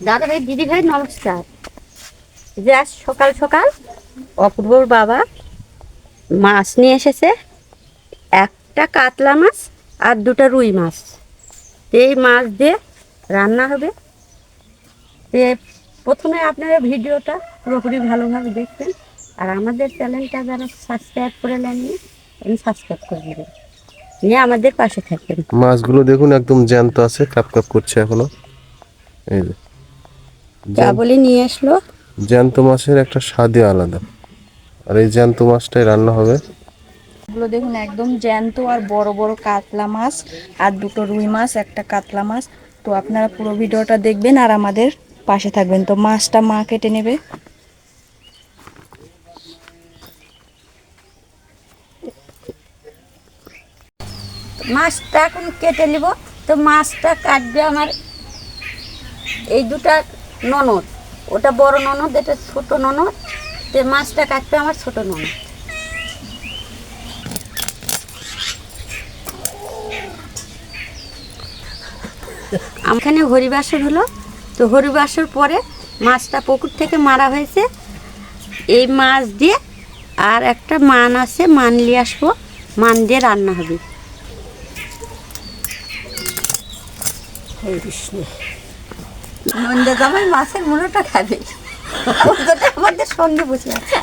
দাদা ভাই, দিদি ভাই, নমস্কার। যে আজ সকাল সকাল অপূর্বর বাবা মাছ নিয়ে এসেছে, একটা কাতলা মাছ আর দুটো রুই মাছ। এই মাছ দিয়ে রান্না হবে। প্রথমে আপনারা ভিডিওটা পুরোপুরি ভালোভাবে দেখবেন, আর আমাদের চ্যানেলটা যারা সাবস্ক্রাইব করে নেননি সাবস্ক্রাইব করে নেবেন, নিয়ে আমাদের পাশে থাকবেন। মাছগুলো দেখুন একদম জ্যান্ত আছে, কাপ কাপ করছে এখনো। এই যে কেবলই নিয়ে আসলো। জ্যান্ত মাছের একটা স্বাদই আলাদা, আর এই জ্যান্ত মাছটাই রান্না হবে। এগুলো দেখুন একদম জ্যান্ত আর বড় বড় কাতলা মাছ, আর দুটো রুই মাছ, একটা কাতলা মাছ। তো আপনারা পুরো ভিডিওটা দেখবেন আর আমাদের পাশে থাকবেন। তো মাছটা মা কেটে নেবে। মাছটা এখন কেটে নিব। তো মাছটা কাটবে আমার এই দুটা ননদ, ওটা বড় ননদ, এটা ছোট ননদ। তো মাছটা কাটবে আমার ছোট ননদ। এখানে হরিবাসর হলো। তো হরিবাসর পরে মাছটা পুকুর থেকে মারা হয়েছে। এই মাছ দিয়ে আর একটা মান আছে, মান নিয়ে আসবো, মান দিয়ে রান্না হবে। নন্দা জামাই মাছের মুড়োটা খাবে, আমাদের সঙ্গে বসে আছে।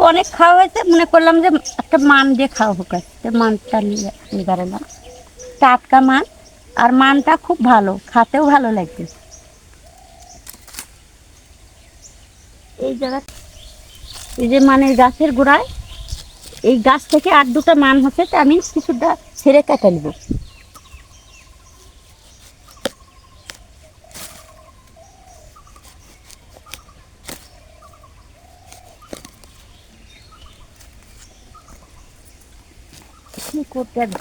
অনেক খাওয়া হয়েছে, মনে করলাম যে একটা মান দিয়ে খাওয়া হোক। মানটা নিয়ে না, টাটকা মান, আর মানটা খুব ভালো, খাতেও ভালো লাগবে। এই জায়গা, এই যে মানের গাছের গোড়ায়, এই গাছ থেকে আর দুটো মান হচ্ছে, তো আমি কিছুটা ছেড়ে কেটে নেব। করতে হবে।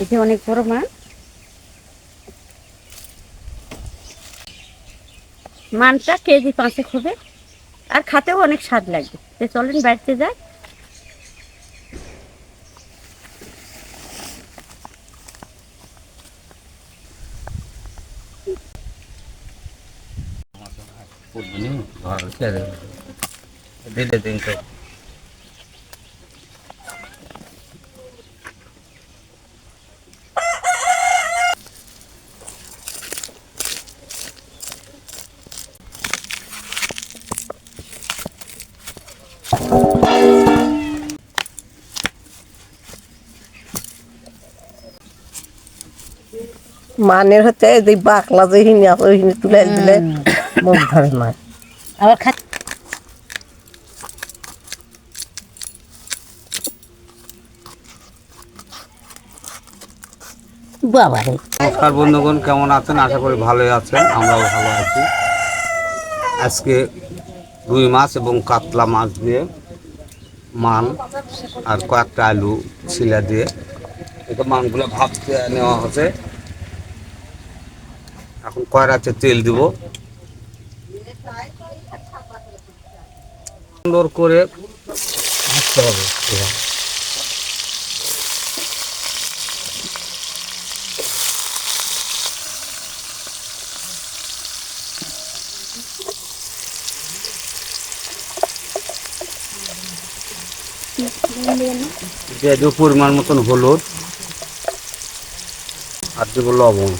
এটা অনেক বড় মান, মানটা কেজি 5 হবে, আর খাতেও অনেক স্বাদ লাগবে। তো চলেন বাড়িতে যাই। মানের হচ্ছে যে বাকলা যে হিনি আছে ওই হিনি তুলে দিলে মুখ ধরে না। আবার বাবা রে। নমস্কার বন্ধুগণ, কেমন আছেন? আশা করি ভালোই আছেন, আমরাও ভালো আছি। আজকে রুই মাছ এবং কাতলা মাছ দিয়ে মান আর কয়েকটা আলু ছিলা দিয়ে এটা মানগুলো ভাবতে নেওয়া হচ্ছে। এখন কয়রাতে তেল দিব, সুন্দর করে ভাজতে হবে। দিয়ে দেবো পরিমাণ মতন হলুদ, আর দেবো লবণ।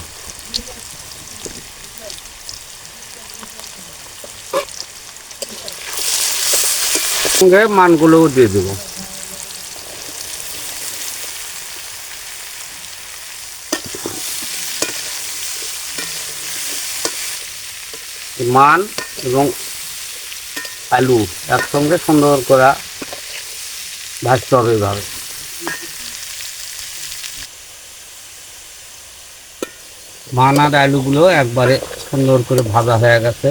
সঙ্গে মানগুলোও দিয়ে দেবো। মান এবং আলু একসঙ্গে সুন্দর করে ভাজতে হবে এভাবে। মান আর আলুগুলো একবারে সুন্দর করে ভাজা হয়ে গেছে,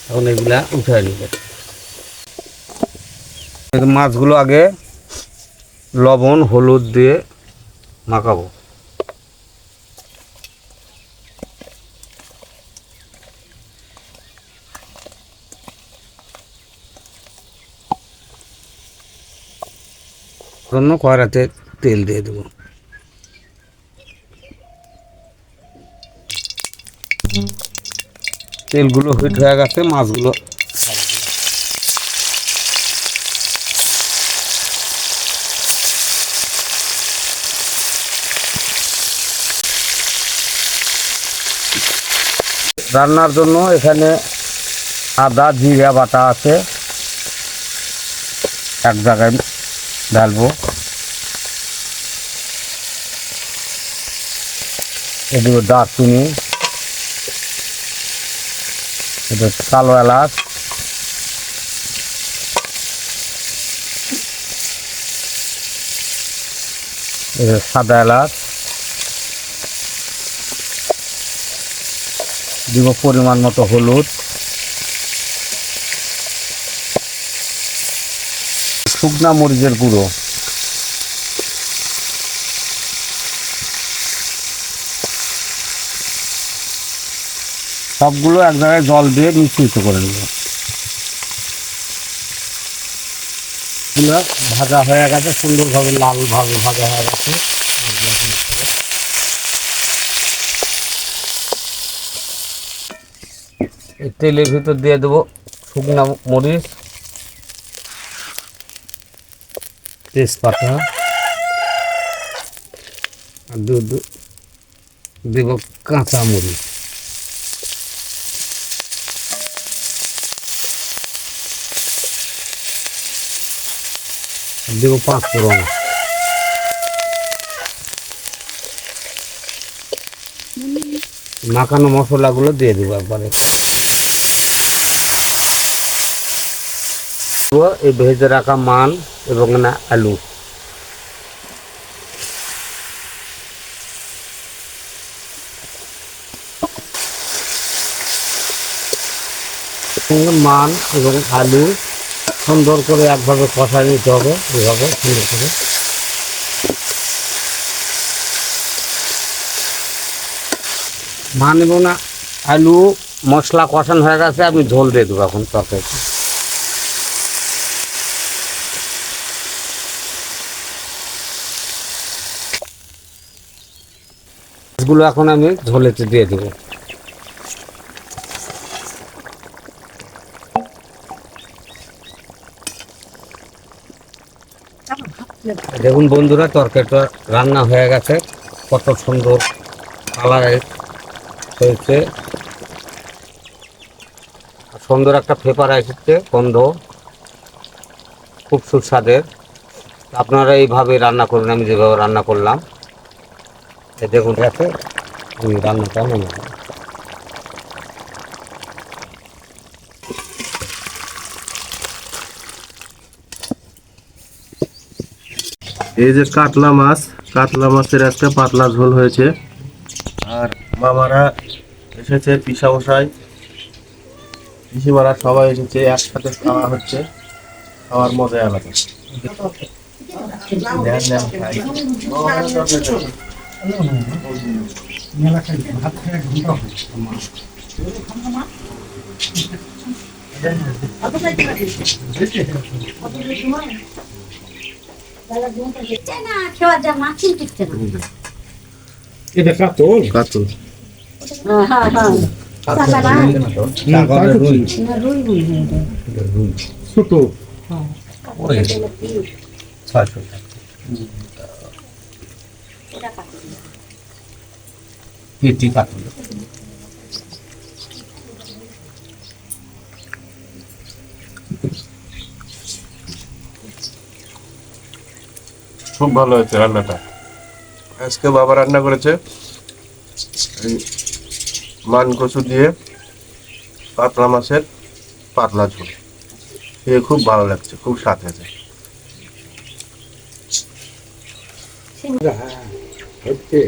এখন এগুলা উঠে নেবে। মাছগুলো আগে লবণ হলুদ দিয়ে মাখাবো। জন্য কড়াইতে তেল দিয়ে দেবো। তেলগুলো হিট হয়ে গেছে, মাছগুলো রান্নার জন্য এখানে আদা জিরা বাটা আছে, এক জায়গায় ঢালবো। এদিকে দারচিনি, এটা কালো এলাচ, এটা সাদা এলাচ, দিব পরিমাণ মতো হলুদ, শুকনা মরিচের গুঁড়ো, সবগুলো এক জায়গায় জল দিয়ে মিশ্রিত করে নেব। এগুলো ভাজা হয়ে গেছে, সুন্দরভাবে লালভাবে ভাজা হয়ে গেছে। এই তেলের ভিতর দিয়ে দেবো শুকনা মরিচ, তেজপাতা, আর দেব কাঁচা মরিচ। দেব 5 ফোড়ন। মাখানো মশলাগুলো দিয়ে দেবো একবারে। এই ভেজে রাখা মান এবং না আলু, মান এবং আলু সুন্দর করে একভাবে কষায় নিতে হবে, এভাবে সুন্দর করে। মান এবং না আলু মশলা কষানো হয়ে গেছে, আমি ঝোল দিয়ে দেবো এখন তরকারি। মাছগুলো এখন আমি ঝোলেতে দিয়ে দেবো। দেখুন বন্ধুরা, তরকারিটা রান্না হয়ে গেছে, কত সুন্দর কালার হয়েছে, সুন্দর একটা ফ্লেভার এসেছে, গন্ধ খুব সুস্বাদের। আপনারা এইভাবে রান্না করুন, আমি যেভাবে রান্না করলাম। দেখুন গেছে, আমি রান্নাটা মনে করি। এই যে কাতলা মাছের একটা পাতলা ঝোল হয়েছে। আর মামারা এসেছে, পিসা মশাই, পিসিমারা সবাই এসেছে, একসাথে খাওয়া হচ্ছে, খাওয়ার মজাই আলাদা। নেন, নেন, খাই। এটা কাতল কাতল ছোট পেটি কাতল। খুব ভালো হয়েছে রান্নাটা। আজকে বাবা রান্না করেছে এই মান কচু দিয়ে কাতলা মাছের পাতলা ঝোল, খেয়ে খুব ভালো লাগছে, খুব স্বাদ হয়েছে। হচ্ছে